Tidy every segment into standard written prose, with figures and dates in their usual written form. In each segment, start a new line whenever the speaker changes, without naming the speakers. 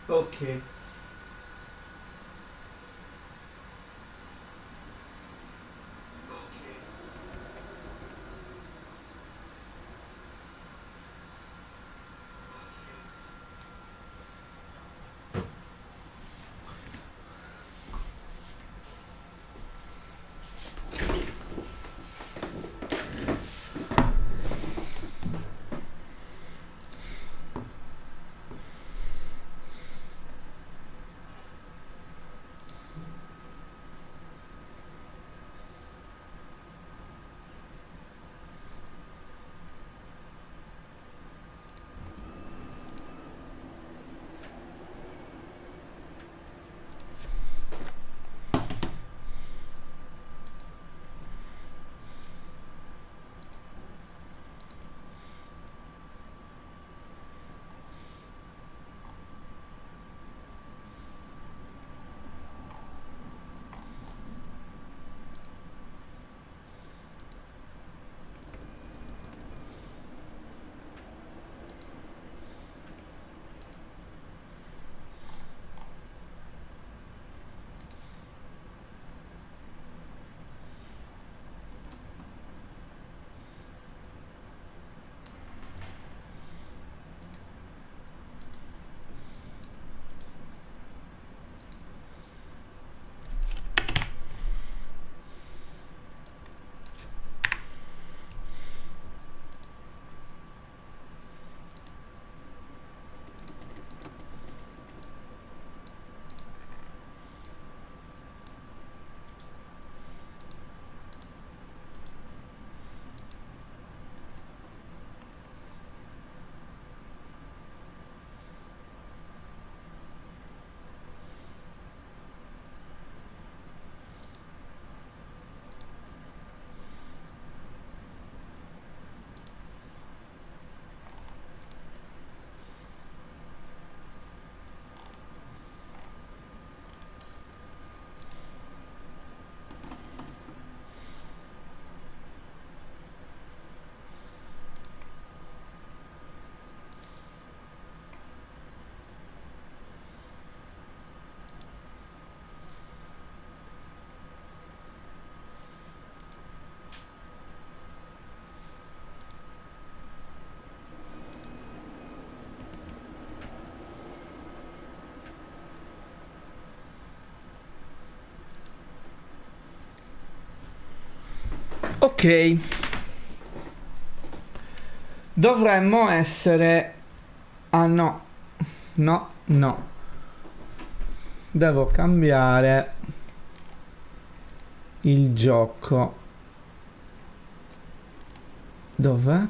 Ok. Ok. Dovremmo essere... Ah no. No, no. Devo cambiare il gioco. Dov'è?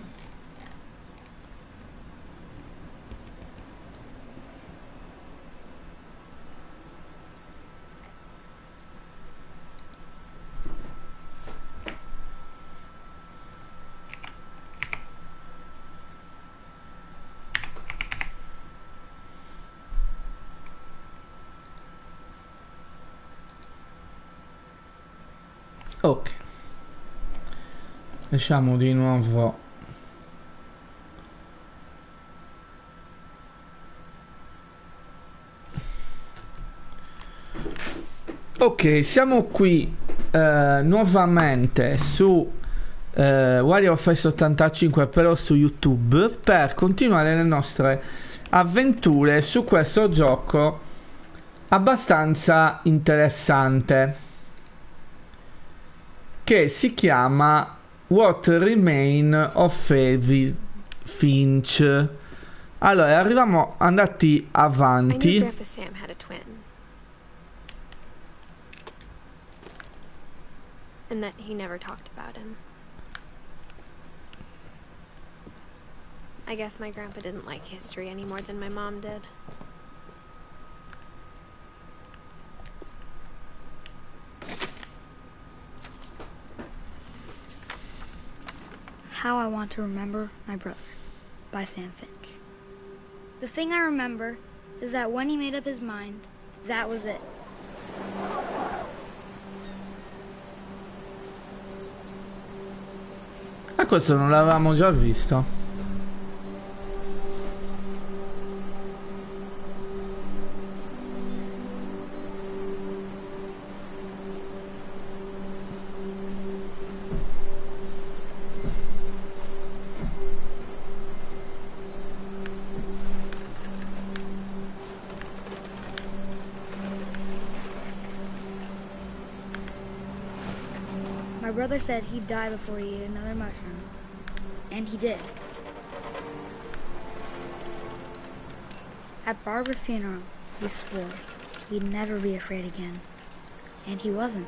Ok. Lasciamo di nuovo. Ok, siamo qui nuovamente su Wario of Ice 85, però su YouTube, per continuare le nostre avventure su questo gioco abbastanza interessante che si chiama What Remain of Edith Finch. Allora, arriviamo andati
I knew
avanti.
Grandpa Sam had a twin. And that he never talked about him. I guess my grandpa didn't like history any more than my mom did.
How I Want to Remember My Brother by Sam Finch. The thing I remember is that when he made up his mind, that was it.
Ah, questo non l'avevamo già visto.
brother said he'd die before he ate another mushroom. And he did. At Barbara's funeral, he swore he'd never be afraid again. And he wasn't.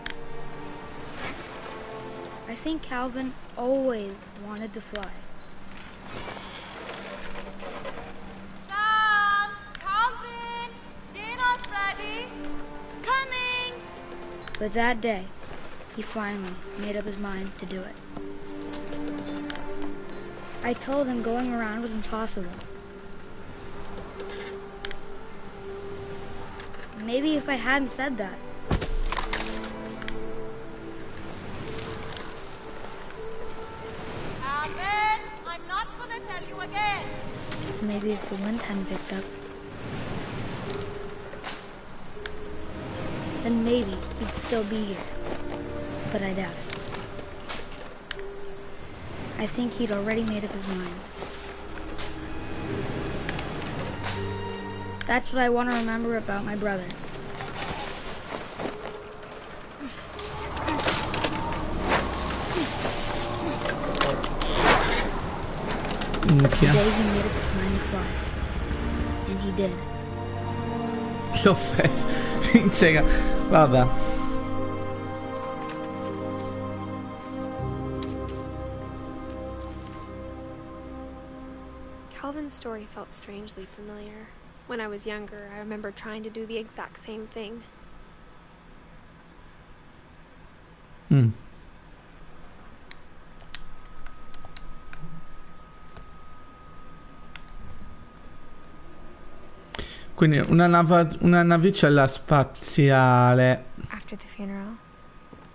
I think Calvin always wanted to fly.
Sam! Calvin! Dinner's ready! Coming!
But that day, he finally made up his mind to do it. I told him going around was impossible. Maybe if I hadn't said that.
Calvin! I'm not gonna tell you again!
Maybe if the wind hadn't picked up, then maybe he'd still be here. But I doubt it. I think he'd already made up his mind. That's what I want to remember about my brother. The day he made up his mind to fly. And he did.
L'ho fatto. In sega. Vabbè.
Calvin's story felt strangely familiar. When I was younger, I remember trying to do the exact same thing.
Quindi una navicella spaziale.
After the funeral,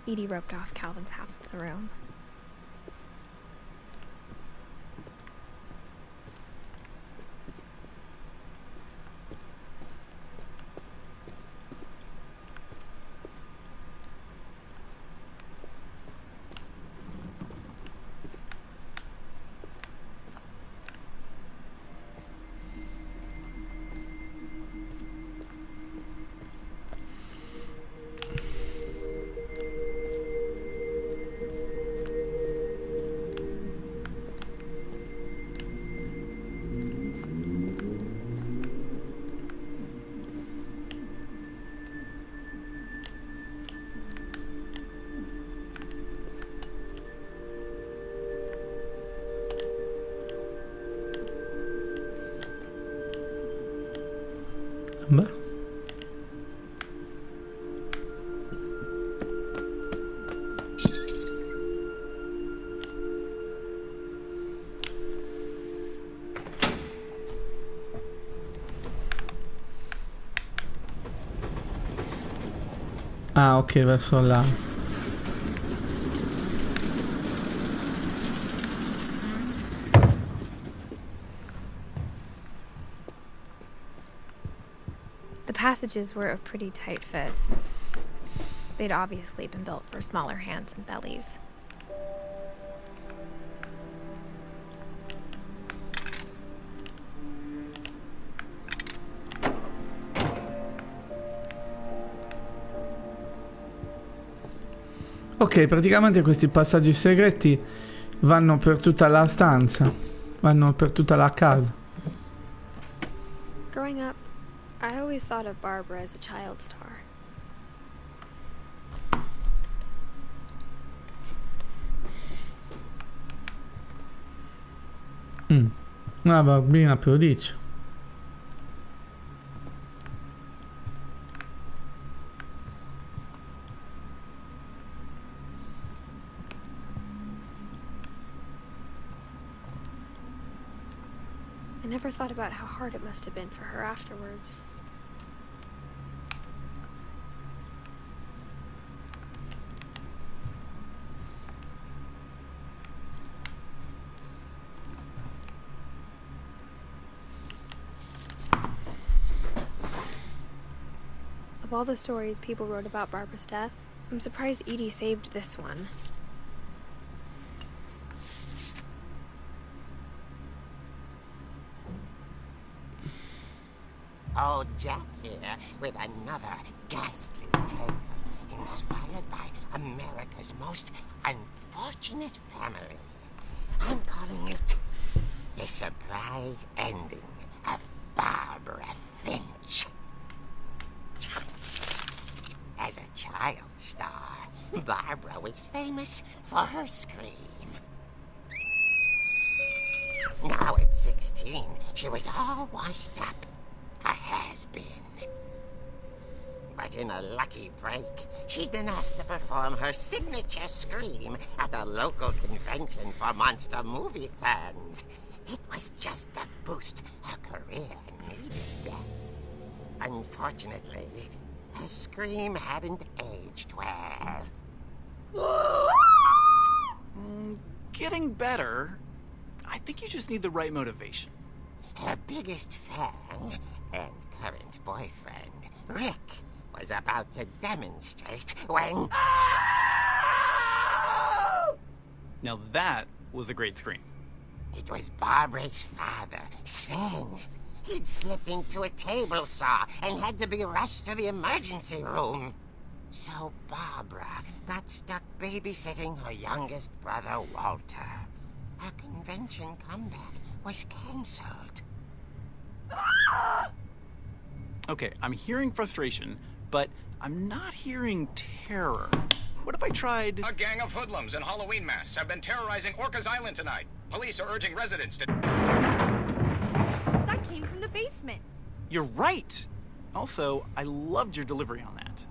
Edie roped off Calvin's half of the room.
Beh. Ah, ok, verso là.
The passages were a pretty tight fit. They'd obviously been built for smaller hands and bellies.
Ok, praticamente questi passaggi segreti vanno per tutta la stanza, vanno per tutta la casa.
Growing up, I always thought of Barbara as a child star.
Una bambina prodigio.
I never thought about how hard it must have been for her afterwards. Of all the stories people wrote about Barbara's death, I'm surprised Edie saved this one.
Old Jack here with another ghastly tale. inspired by America's most unfortunate family. I'm calling it The Surprise Ending of Barbara Finch. As a child star, Barbara was famous for her scream. Now at 16, she was all washed up, a has-been. But in a lucky break, she'd been asked to perform her signature scream at a local convention for monster movie fans. It was just the boost her career needed. Unfortunately, her scream hadn't aged well.
Getting better. I think you just need the right motivation.
Her biggest fan and current boyfriend, Rick, was about to demonstrate when...
Now that was a great scream.
It was Barbara's father, Sven. He'd slipped into a table saw and had to be rushed to the emergency room. So Barbara got stuck babysitting her youngest brother, Walter. Her convention comeback was cancelled.
Okay, I'm hearing frustration, but I'm not hearing terror. What if I tried...
A gang of hoodlums in Halloween masks have been terrorizing Orcas Island tonight. Police are urging residents to...
That came from the basement.
You're right! Also, I loved your delivery on that.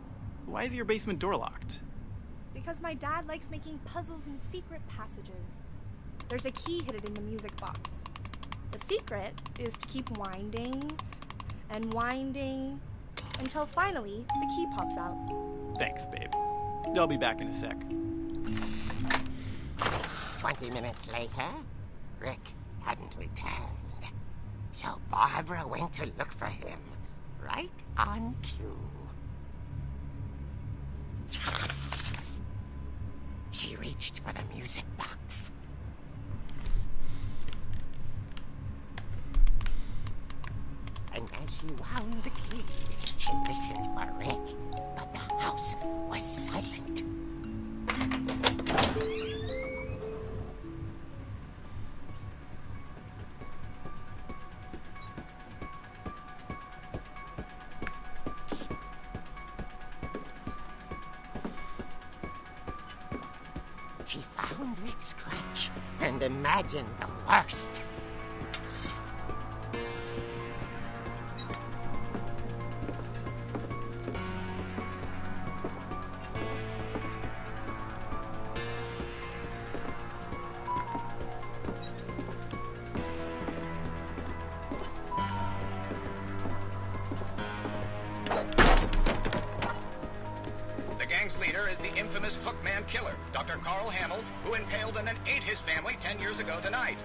Why is your basement door locked?
Because my dad likes making puzzles and secret passages. There's a key hidden in the music box. The secret is to keep winding and winding until finally the key pops out.
Thanks, babe. I'll be back in a sec.
20 minutes later, Rick hadn't returned. So Barbara went to look for him, right on cue. She reached for the music box. And as she wound the key, she listened for Rick, but the house was silent. She found Rick's crutch and imagined the worst.
The gang's leader is the infamous Hookman killer, Dr. Carl Hamill, who impaled and then ate his family 10 years ago tonight.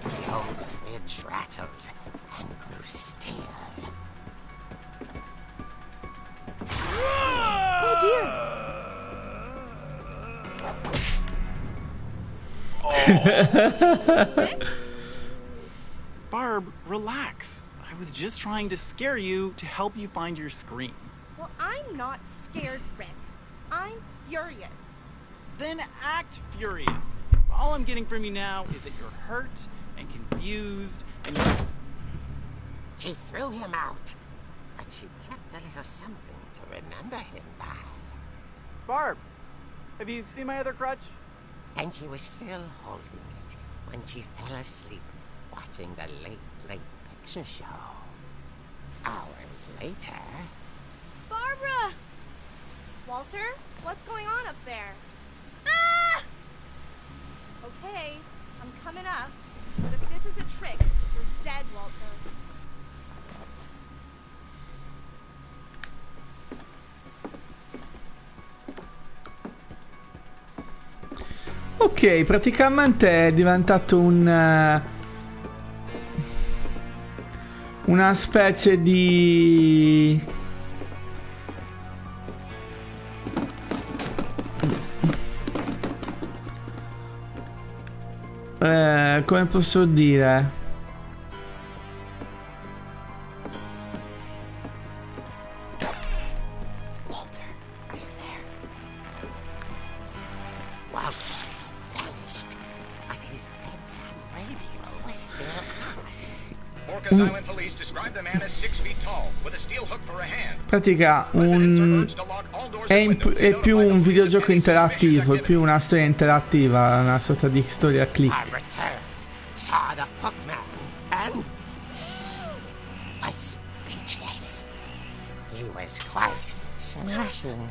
The old fridge rattled and grew still.
Oh dear!
Barb, relax. I was just trying to scare you to help you find your scream.
Well, I'm not scared, Rick. I'm furious.
Then act furious. All I'm getting from you now is that you're hurt and confused and you're...
She threw him out, but she kept a little something to remember him by.
Barb, have you seen my other crutch?
And she was still holding it when she fell asleep watching the late picture show. Hours later...
Barbara! Walter, what's going on up there? Ah! Okay, I'm coming up. But if this is a trick, you're dead, Walter.
Ok, praticamente è diventato una specie di... come posso dire?
Island police describe the man as 6 feet tall, with a steel hook for a hand.
Pratica è più un videogioco interattivo, è più una storia interattiva, una sorta di storia click.
Barbara turned, saw the hookman, and was speechless. He was quite smashing.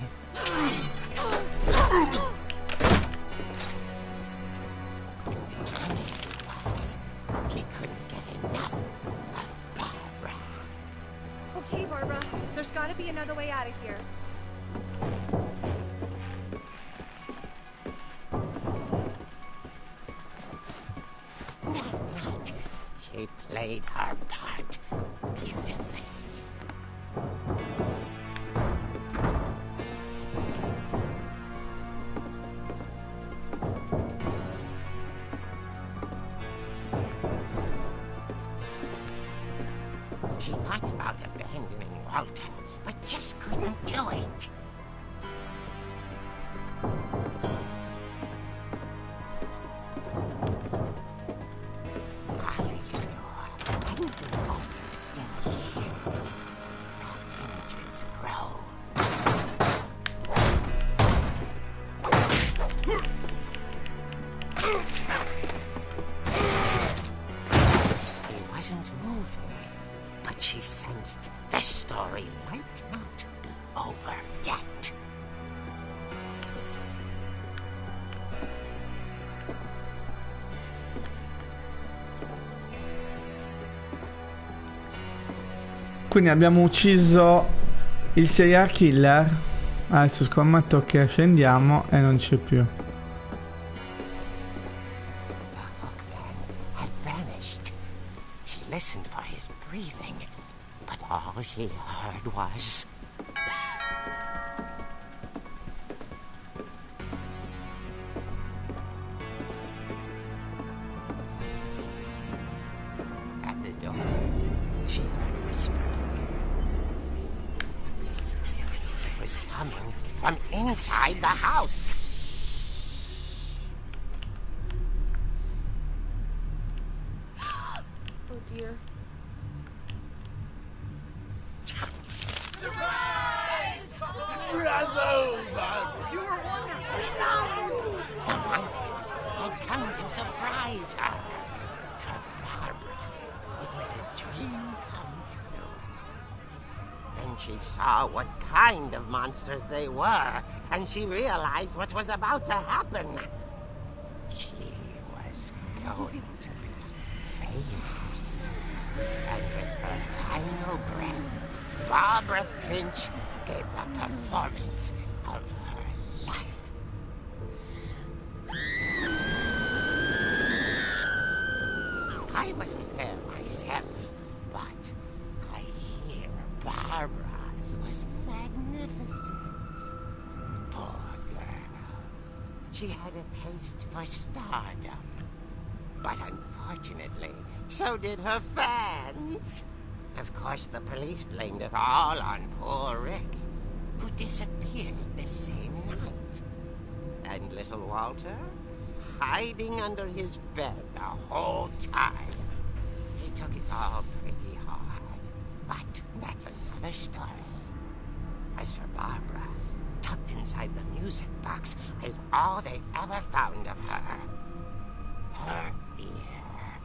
And he was. He couldn't get enough of Barbara.
Okay, Barbara. There's gotta be another way out of here.
That night, she played her part beautifully. She thought about abandoning Walter, but just couldn't do it. Molly's door hadn't been opened in years. The hinges groaned. He wasn't moving, but she sensed the story might not be over yet.
Quindi abbiamo ucciso il serial killer. Adesso scommetto che scendiamo e non c'è più.
The hookman had vanished. She listened for his breathing, but all she heard was... At the door, she heard whispering. It was coming from inside the house.
Oh dear.
The monsters had come to surprise her. For Barbara, it was a dream come true. Then she saw what kind of monsters they were, and she realized what was about to happen. She was going to be famous. And with her final breath, Barbara Finch gave the performance of her life. I wasn't there myself, but I hear Barbara was magnificent. Poor girl. She had a taste for stardom. But unfortunately, so did her fans. Of course, the police blamed it all on poor Rick, who disappeared the same night. And little Walter? Hiding under his bed the whole time. He took it all pretty hard, but that's another story. As for Barbara, tucked inside the music box is all they ever found of her. Her ear.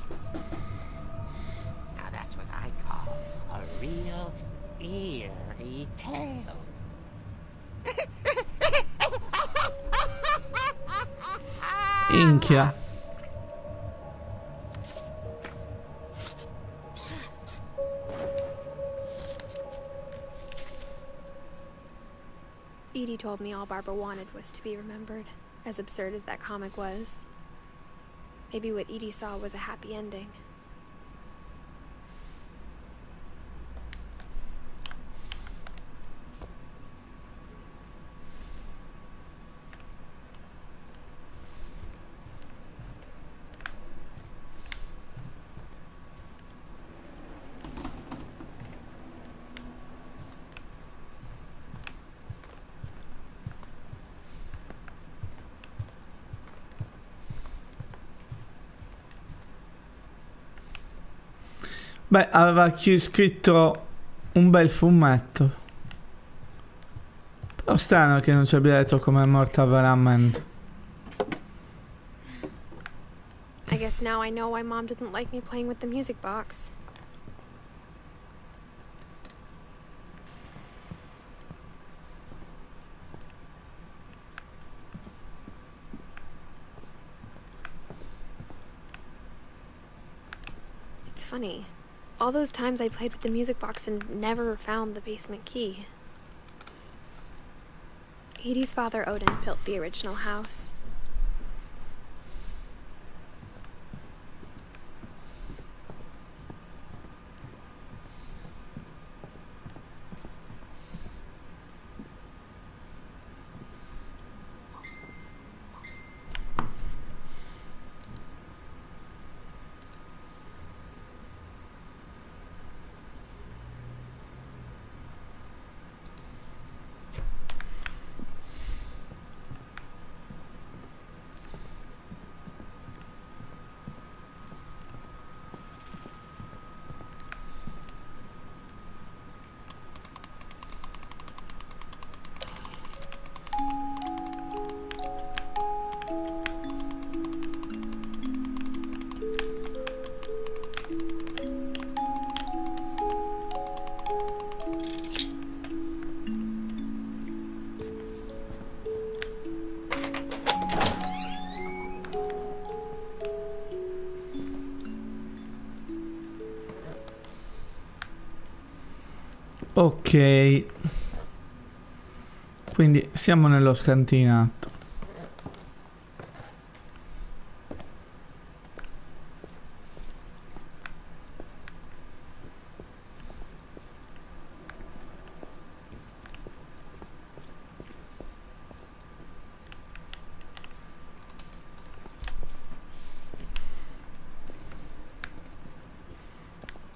Now that's what I call a real eerie tale.
Inchia.
Edie told me all Barbara wanted was to be remembered As absurd as that comic was, maybe what Edie saw was a happy ending.
Beh, aveva scritto un bel fumetto. Però strano che non ci abbia detto come è morta veramente.
I guess now I know why Mom didn't like me playing with the music box. It's funny. All those times I played with the music box and never found the basement key. Edie's father, Odin, built the original house.
Ok. Quindi siamo nello scantinato.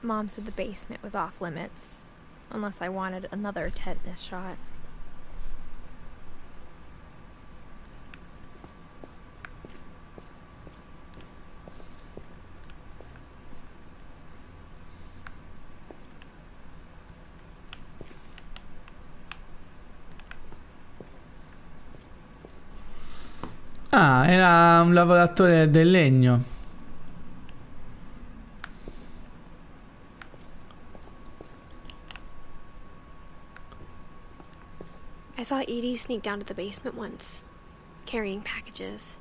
Mom said the basement was off limits, unless I wanted another tetanus shot.
Ah, era un lavoratore del legno.
I saw Edie sneak down to the basement once, carrying packages.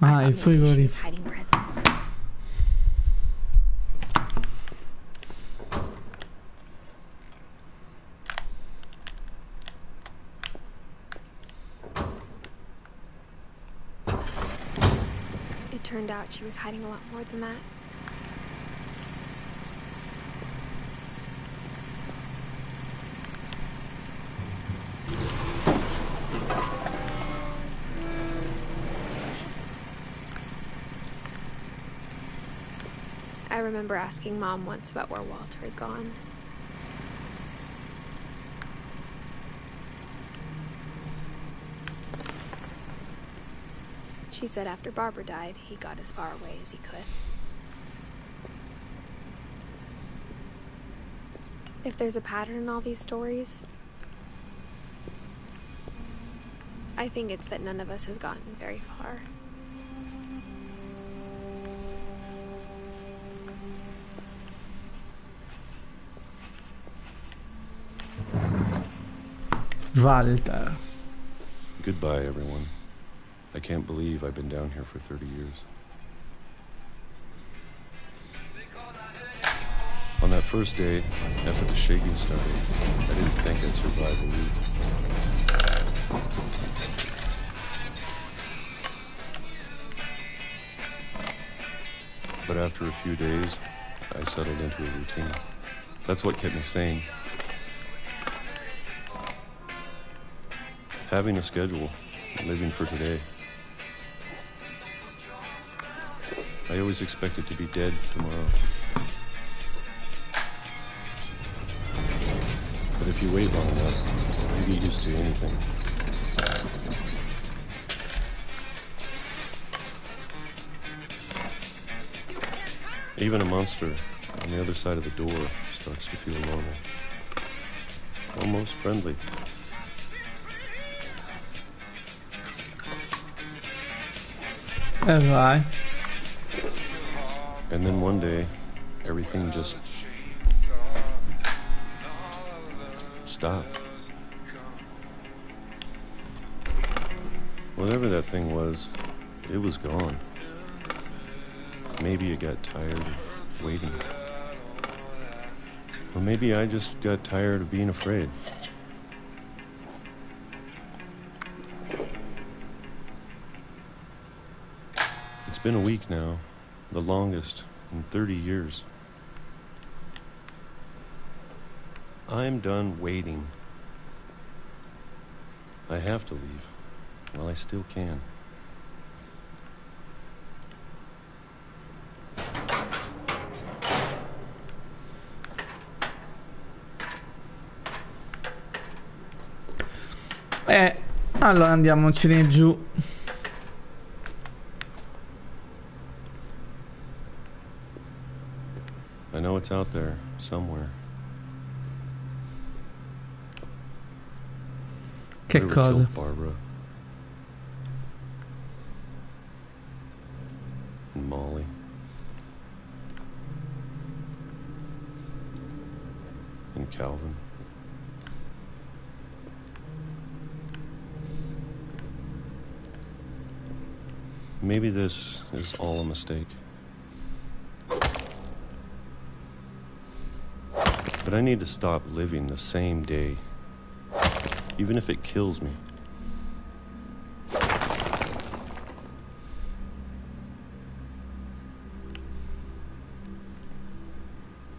Ah, il
She was
frigorifero.
hiding presents. It turned out she was hiding a lot more than that. I remember asking Mom once about where Walter had gone. She said after Barbara died, he got as far away as he could. If there's a pattern in all these stories, I think it's that none of us has gotten very far.
Walter.
Goodbye, everyone. I can't believe I've been down here for 30 years. first day, after the shaking started, I didn't think I'd survive a week. But after a few days, I settled into a routine. That's what kept me sane. Having a schedule, living for today. I always expected to be dead tomorrow. But if you wait long enough, you get used to anything. Even a monster on the other side of the door starts to feel normal. Almost friendly.
Vai.
And then one day, everything just stopped. Whatever that thing was, it was gone. Maybe it got tired of waiting. Or maybe I just got tired of being afraid. It's been a week now, the longest in 30 years. I'm done waiting. I have to leave. Well, I still can.
Allora andiamocene giù.
I know it's out there, somewhere.
Che cosa?
Barbara. And Molly. And Calvin. Maybe this is all a mistake. But I need to stop living the same day, even if it kills me.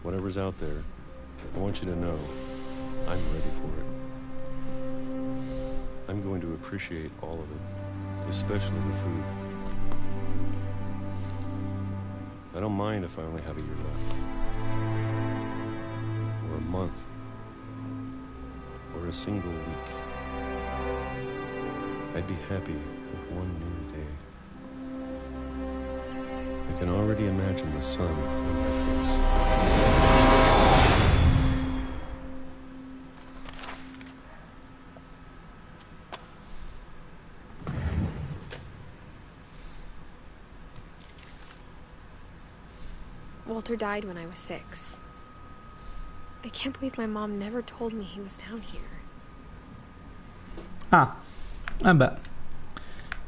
Whatever's out there, I want you to know I'm ready for it. I'm going to appreciate all of it, especially the food. I don't mind if I only have a year left. Or a month. Or a single week. I'd be happy with one new day. I can already imagine the sun on my face.
Walter died when I was 6. I can't believe my mom never told me he was down here.
Ah, vabbè.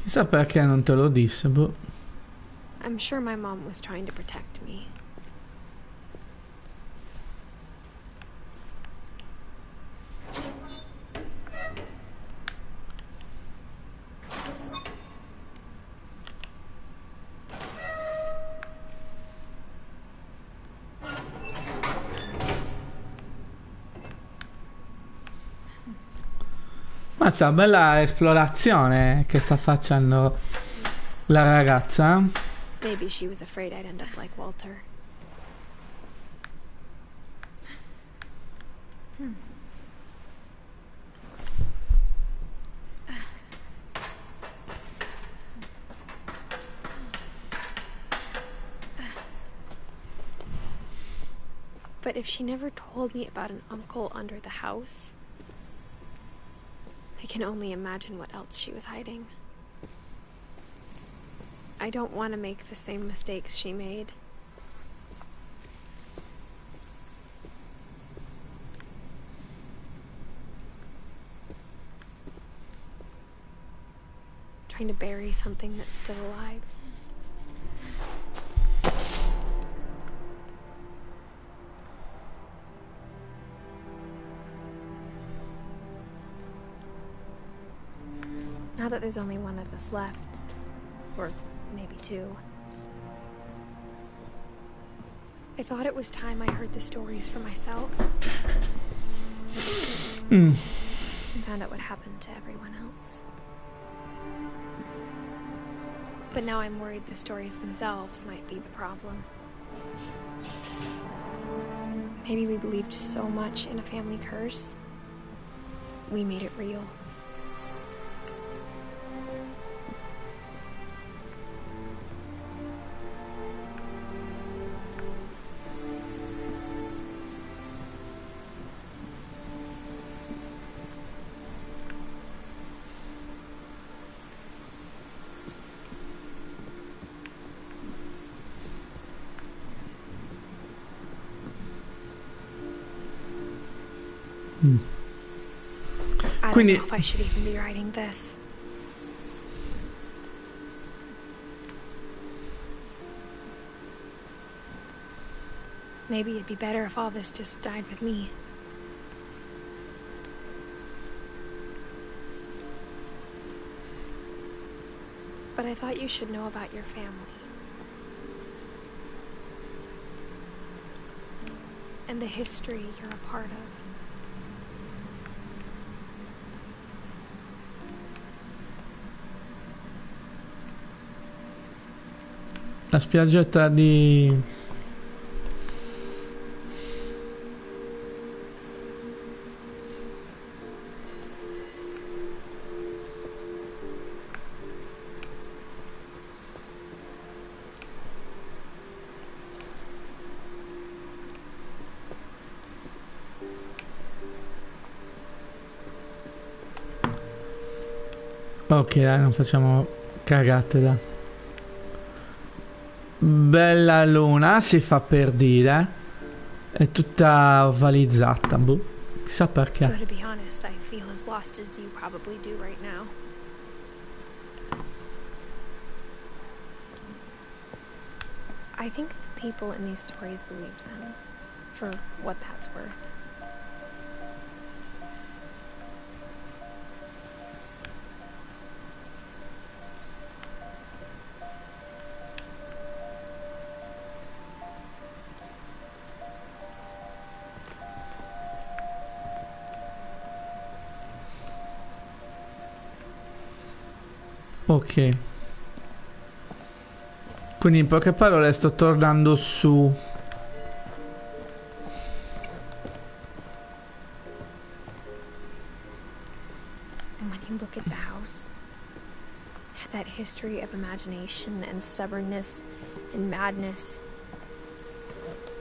Chissà perché non te lo disse, boh.
I'm sure my mom was trying to protect me.
Mazza, bella esplorazione che sta facendo la ragazza.
Maybe she was afraid I'd end up like Walter. But if she never told me about an uncle under the house, I can only imagine what else she was hiding. I don't want to make the same mistakes she made. Trying to bury something that's still alive. Now that there's only one of us left, or maybe two, I thought it was time I heard the stories for myself. And found out what happened to everyone else. But now I'm worried the stories themselves might be the problem. Maybe we believed so much in a family curse, we made it real. I don't know if I should even be writing this. Maybe it'd be better if all this just died with me. But I thought you should know about your family. And the history you're a part of.
La spiaggetta di... Ok, dai, non facciamo cagate, dai. Bella luna, si fa per dire. È tutta ovalizzata, boh. Chissà perché.
Though to be honest, I feel as lost as you probably do right now. I think the people in these stories believed them, for what that's worth.
Ok. Quindi in poche parole sto tornando su.
And when you look at the house, that history of imagination and stubbornness and madness,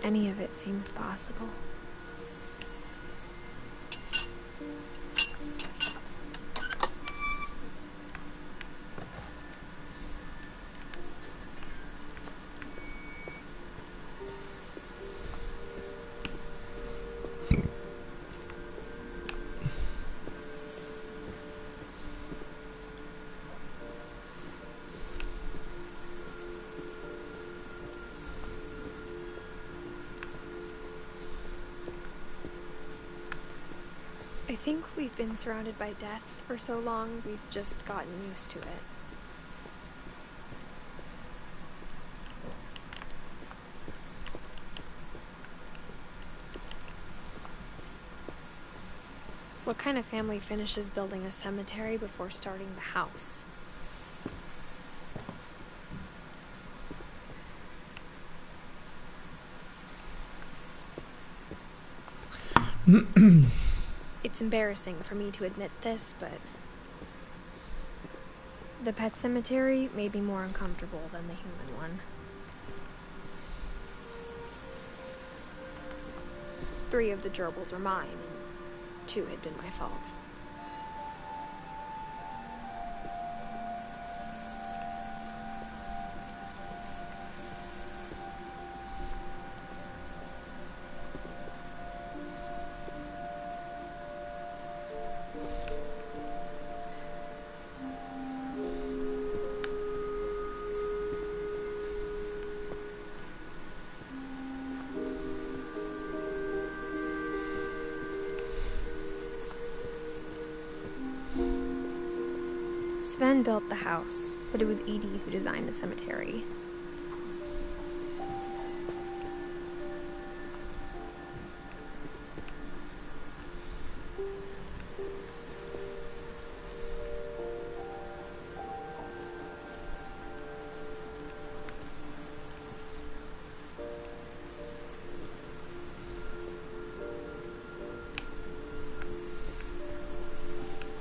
any of it seems possible. I think we've been surrounded by death for so long, we've just gotten used to it. What kind of family finishes building a cemetery before starting the house? It's embarrassing for me to admit this, but the pet cemetery made me more uncomfortable than the human one. 3 of the gerbils are mine, and 2 had been my fault. Sven built the house, but it was Edie who designed the cemetery.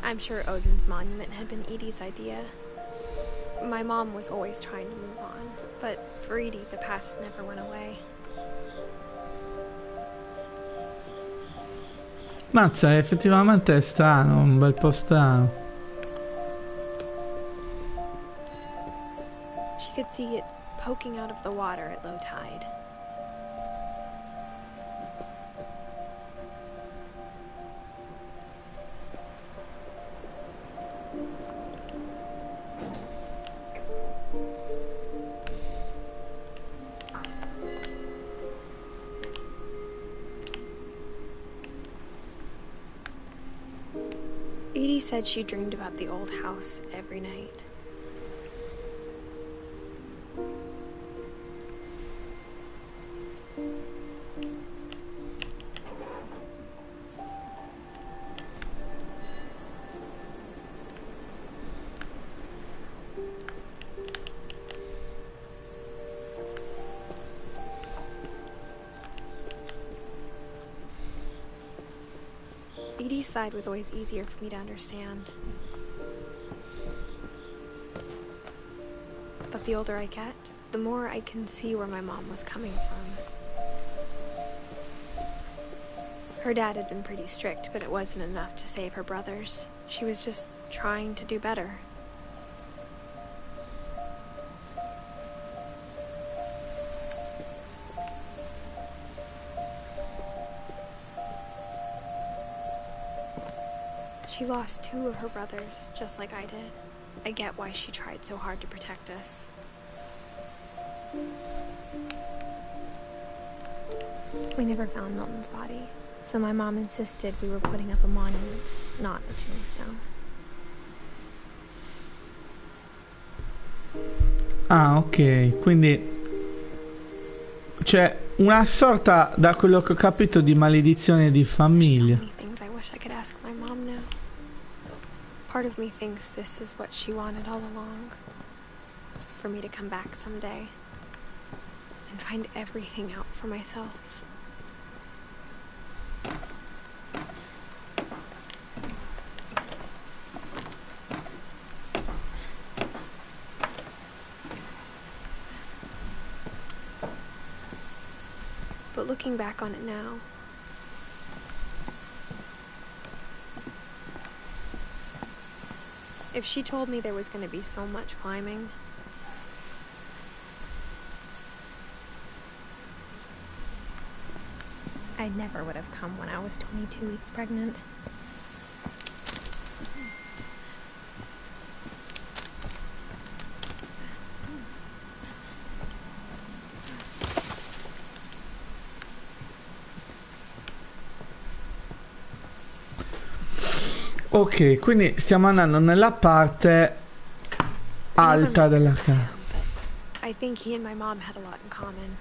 I'm sure Odin's monument had been Edie's idea. My mom was always trying to move on, but for Edie, the past never went away.
Mazza, effettivamente è strano, un bel po' strano.
She could see it poking out of the water at low tide. Edie said she dreamed about the old house every night. Edie's side was always easier for me to understand. But the older I get, the more I can see where my mom was coming from. Her dad had been pretty strict, but it wasn't enough to save her brothers. She was just trying to do better. She lost 2 of her brothers, just like I did. I get why she tried so hard to protect us. We never found Milton's body, so my mom insisted we were putting up a monument, not a tombstone.
Ah, ok, quindi c'è una sorta, da quello che ho capito, di maledizione di famiglia.
So many things I wish I could ask my mom now. Part of me thinks this is what she wanted all along. For me to come back someday and find everything out for myself. But looking back on it now, if she told me there was going to be so much climbing, I never would have come when I was 22 weeks pregnant.
Ok, quindi stiamo andando nella parte alta della casa.
I think he and my mom had a lot in common.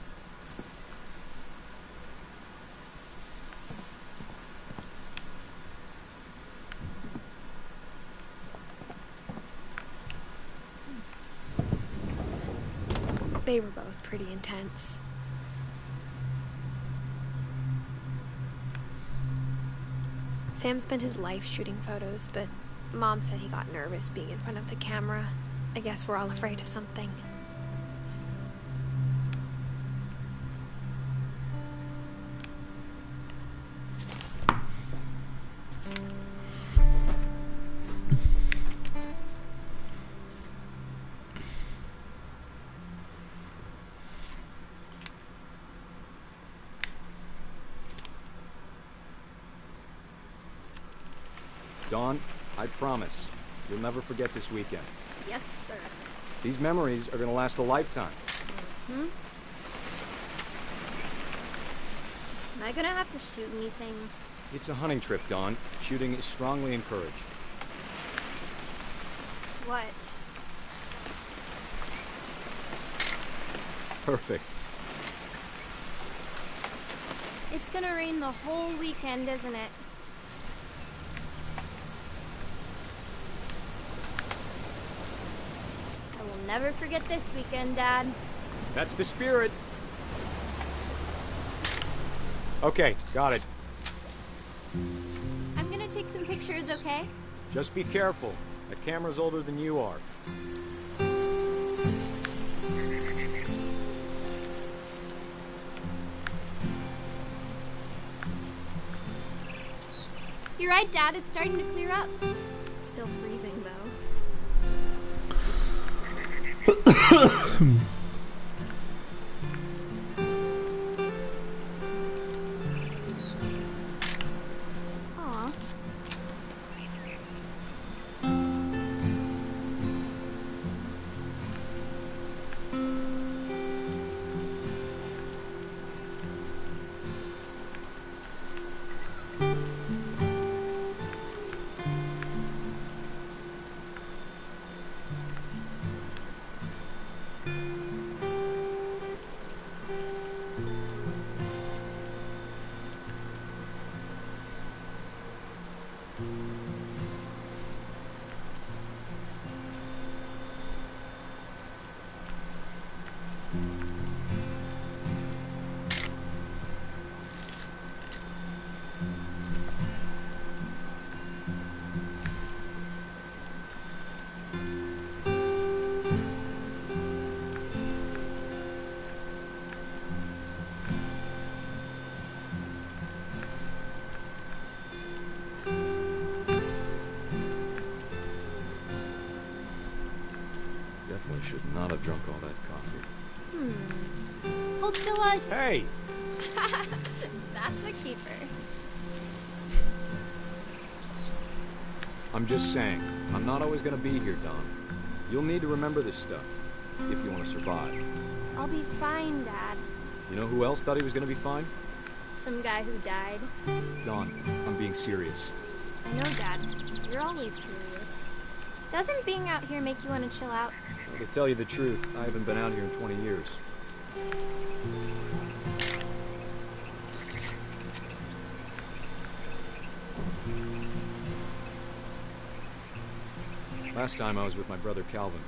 They were both pretty intense. Sam spent his life shooting photos, but Mom said he got nervous being in front of the camera. I guess we're all afraid of something.
Dawn, I promise, you'll never forget this weekend.
Yes, sir.
These memories are gonna last a lifetime.
Hmm? Am I gonna have to shoot anything?
It's a hunting trip, Dawn. Shooting is strongly encouraged.
What?
Perfect.
It's gonna rain the whole weekend, isn't it? I will never forget this weekend, Dad.
That's the spirit. Okay, got it.
I'm gonna take some pictures, okay?
Just be careful. That camera's older than you are.
You're right, Dad. It's starting to clear up. Still freezing, though. Aw.
Definitely should not have drunk all that coffee.
Hold still, was.
Hey!
That's a keeper.
I'm just saying, I'm not always gonna be here, Don. You'll need to remember this stuff, if you want to survive.
I'll be fine, Dad.
You know who else thought he was gonna be fine?
Some guy who died.
Don, I'm being serious.
I know, Dad. You're always serious. Doesn't being out here make you want to chill out?
Well, to tell you the truth, I haven't been out here in 20 years. Last time I was with my brother Calvin.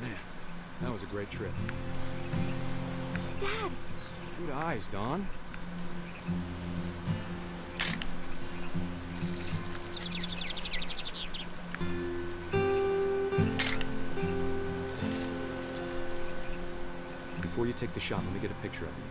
Man, that was a great trip.
Dad!
Good eyes, Don. Before you take the shot, let me get a picture of you.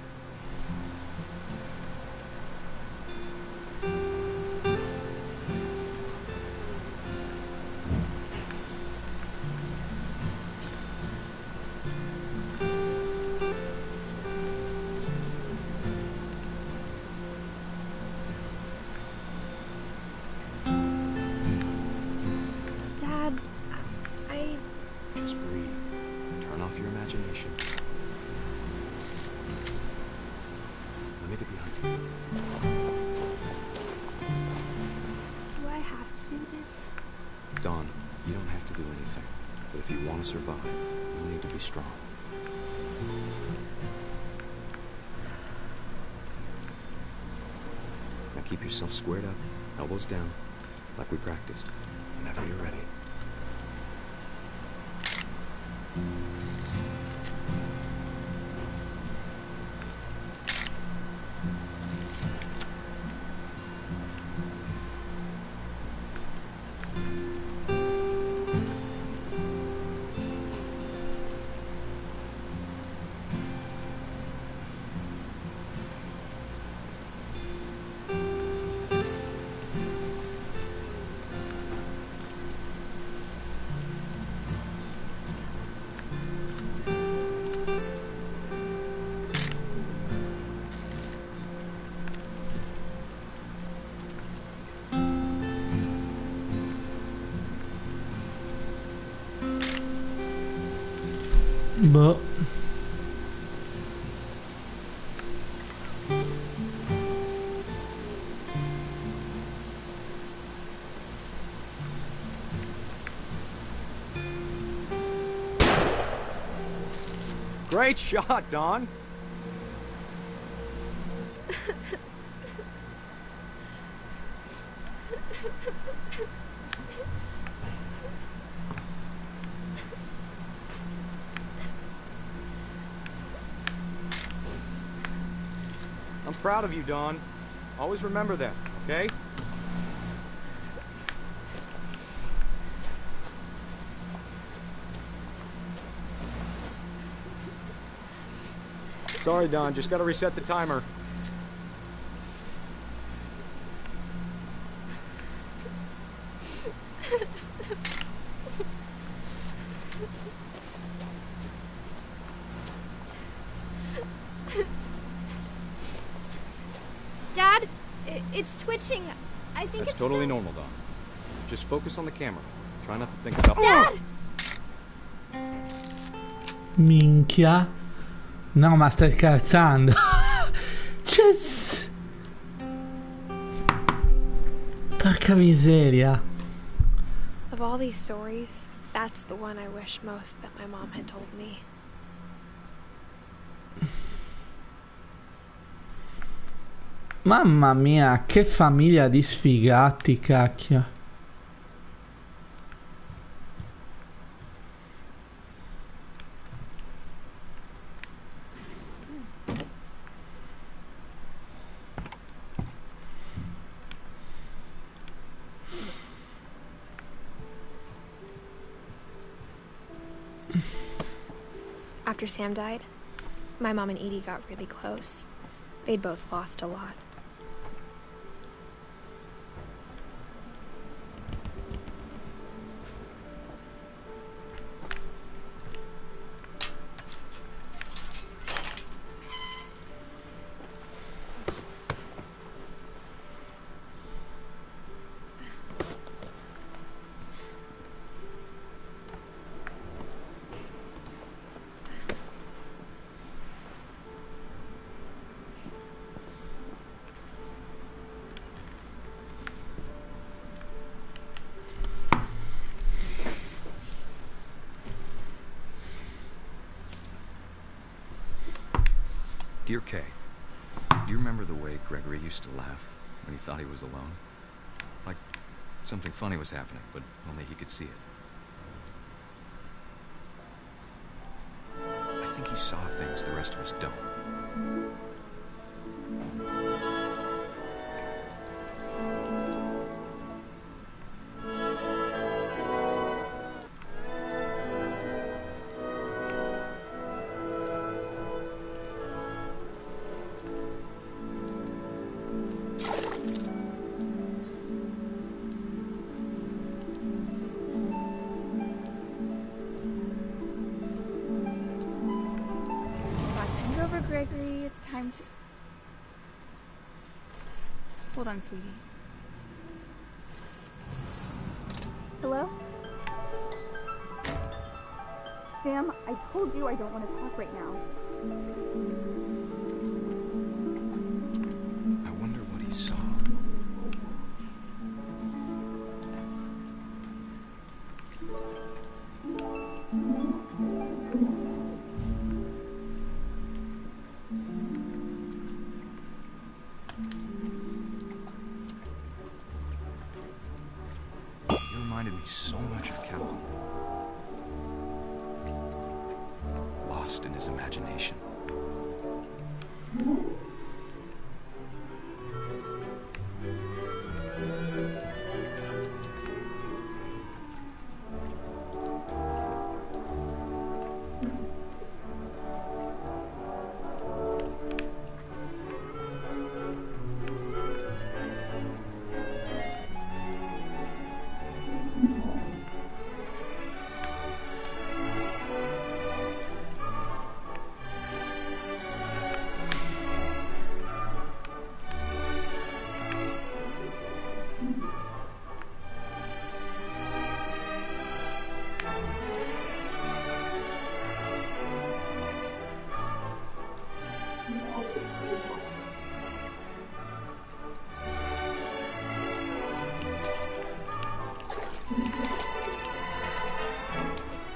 Dad, I...
Just breathe. Turn off your imagination. Let me get behind you.
Do I have to do this?
Don, you don't have to do anything. But if you want to survive, you need to be strong. Now keep yourself squared up, elbows down, like we practiced. Whenever you're ready.
Boh.
Great shot, Don. I'm proud of you, Don. Always remember that, okay? Sorry, Don. Just gotta reset the timer.
Dad, it's twitching. I think
That's
it's
totally normal, Don. Just focus on the camera. Try not to think about...
Dad!
Minchia. No, ma stai scherzando. Porca miseria.
Of all these stories, that's the one I wish most that my mom had told me.
Mamma mia, che famiglia di sfigati, cacchio.
After Sam died, my mom and Edie got really close. They'd both lost a lot.
Dear Kay, do you remember the way Gregory used to laugh when he thought he was alone? Like something funny was happening, but only he could see it. I think he saw things the rest of us don't.
Gregory, it's time to... Hold on, sweetie. Hello? Sam, I told you I don't want to talk right now.
I wonder what he saw. Reminded me so much of Calvin. Lost in his imagination.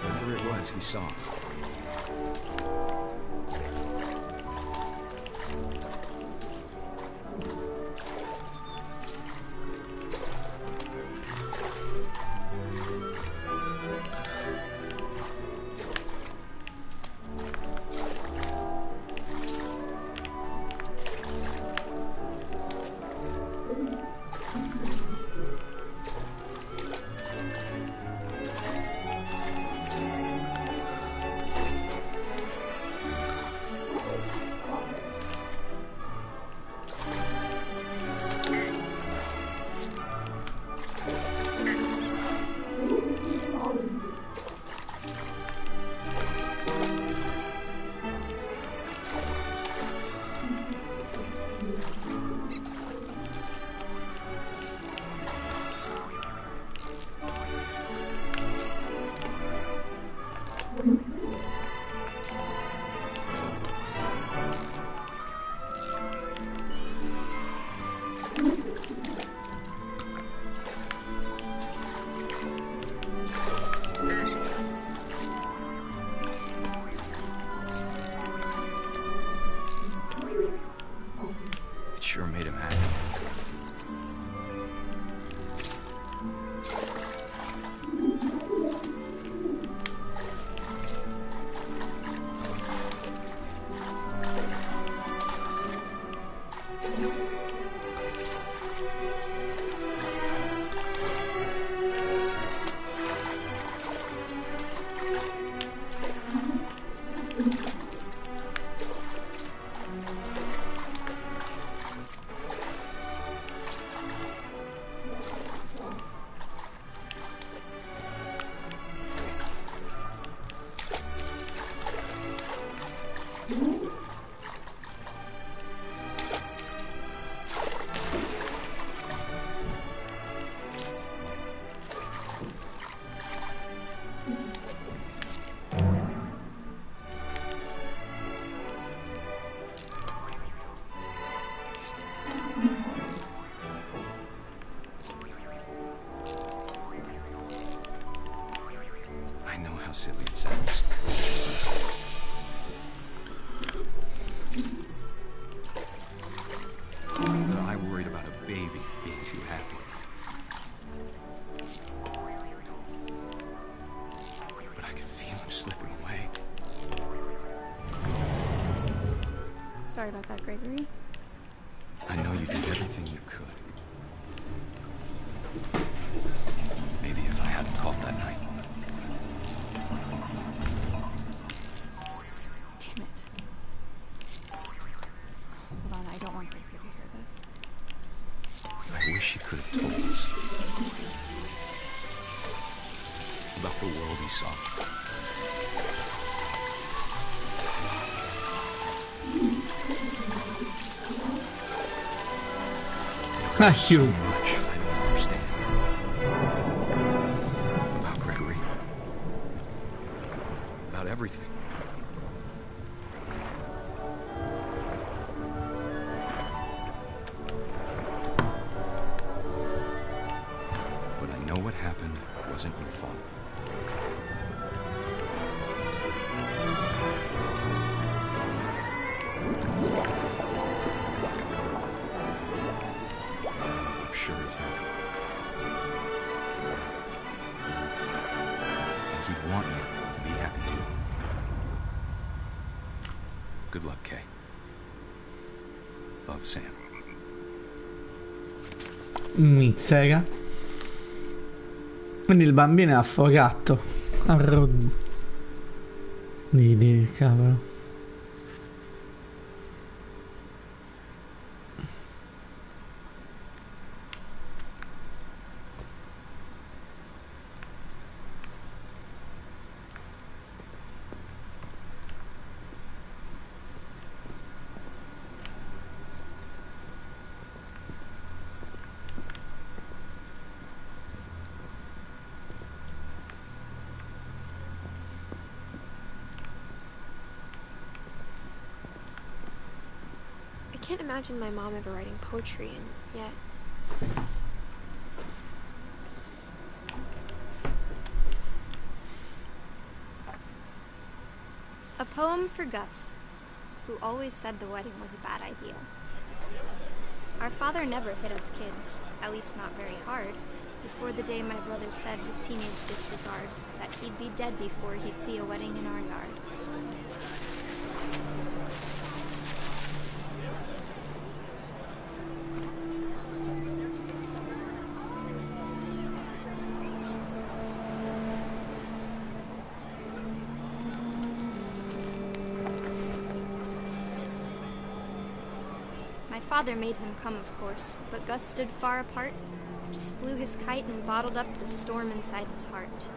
Whatever it was he saw.
Sorry about that, Gregory.
I know you did everything you could. Maybe if I hadn't called that night.
Damn it. Hold on, I don't want Gregory to hear this.
I wish she could have told us about the world he saw. So much I don't understand about Gregory, about everything. But I know what happened wasn't your fault. Sure as hell. And he'd want you to be happy too. Good luck, Kay. Love, Sam.
Mizzega. Quindi il bambino è affogato. Di cavolo.
I can't imagine my mom ever writing poetry, and yet...
A poem for Gus, who always said the wedding was a bad idea. Our father never hit us kids, at least not very hard, before the day my brother said with teenage disregard that he'd be dead before he'd see a wedding in our yard. My father made him come, of course, but Gus stood far apart, just flew his kite and bottled up the storm inside his heart.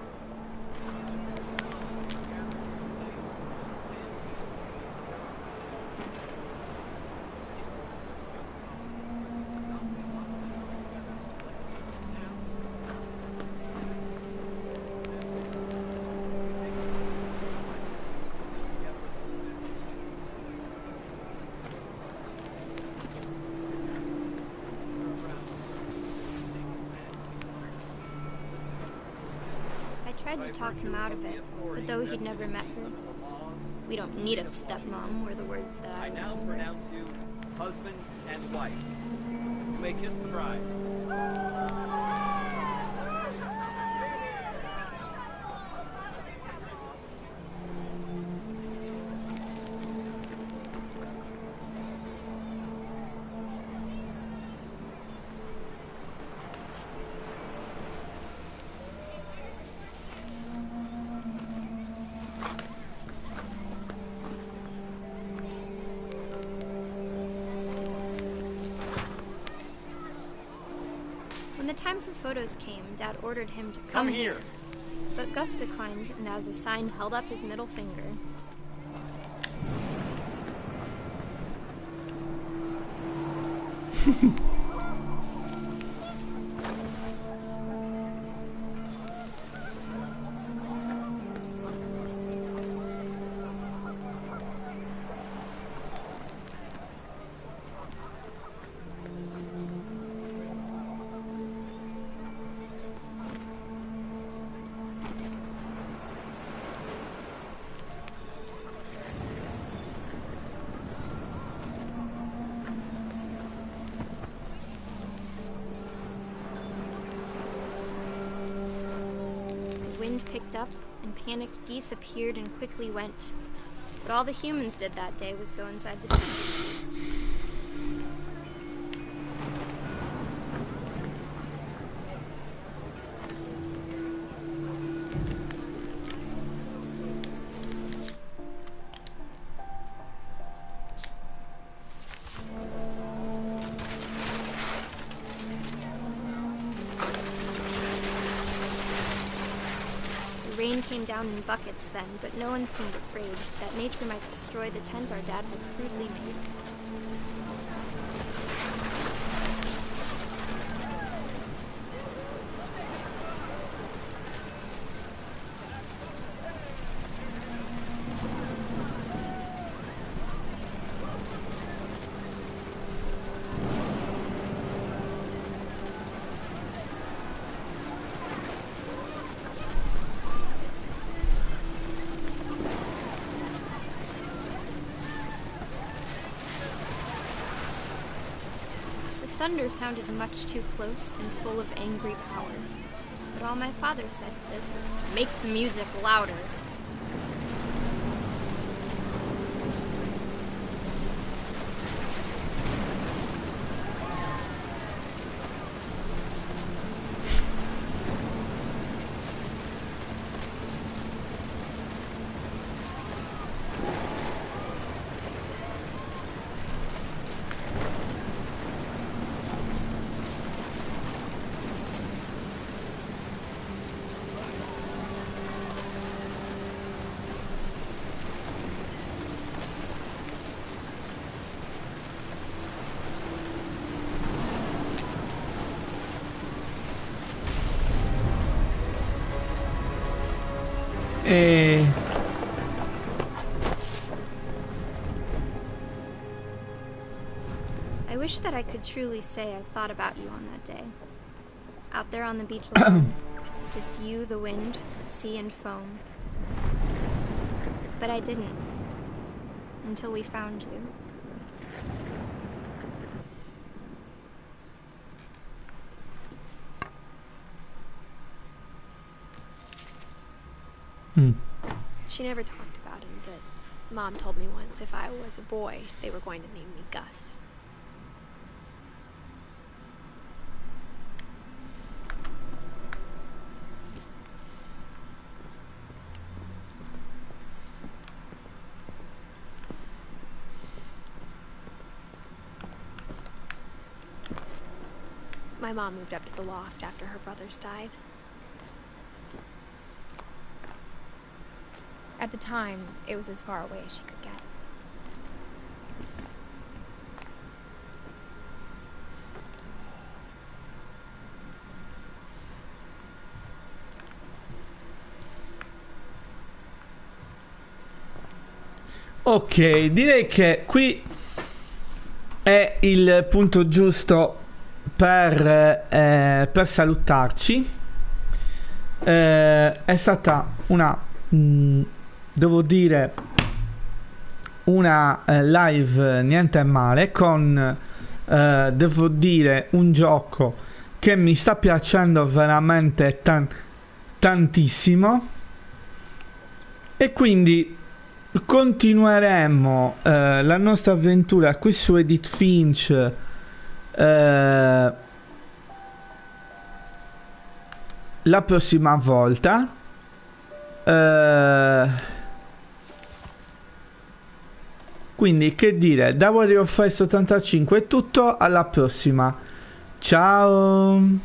I tried to talk him out of it, but though he'd never met her, we don't need a stepmom were the words that I
now
remember.
pronounce you husband and wife. You may kiss the bride.
When the time for photos came, Dad ordered him to come here. But Gus declined, and as a sign held up his middle finger. The wind picked up, and panicked geese appeared and quickly went. But all the humans did that day was go inside the tent. rain came down in buckets then, but no one seemed afraid that nature might destroy the tent our dad had crudely made. Thunder sounded much too close and full of angry power. But all my father said to this was, "Make the music louder." I wish that I could truly say I thought about you on that day. Out there on the beach alone. Just you, the wind, the sea and foam. But I didn't. Until we found you.
She never talked about him, but Mom told me once if I was a boy, they were going to name me Gus. My mom moved up to the loft after her brothers died. At the time, it was as far away as she could get.
Ok, direi che qui è il punto giusto per salutarci. È stata una devo dire una live niente male, con devo dire un gioco che mi sta piacendo veramente tantissimo, e quindi continueremo la nostra avventura qui su Edith Finch la prossima volta. Quindi che dire, da Warrior Face 85 è tutto, alla prossima, ciao.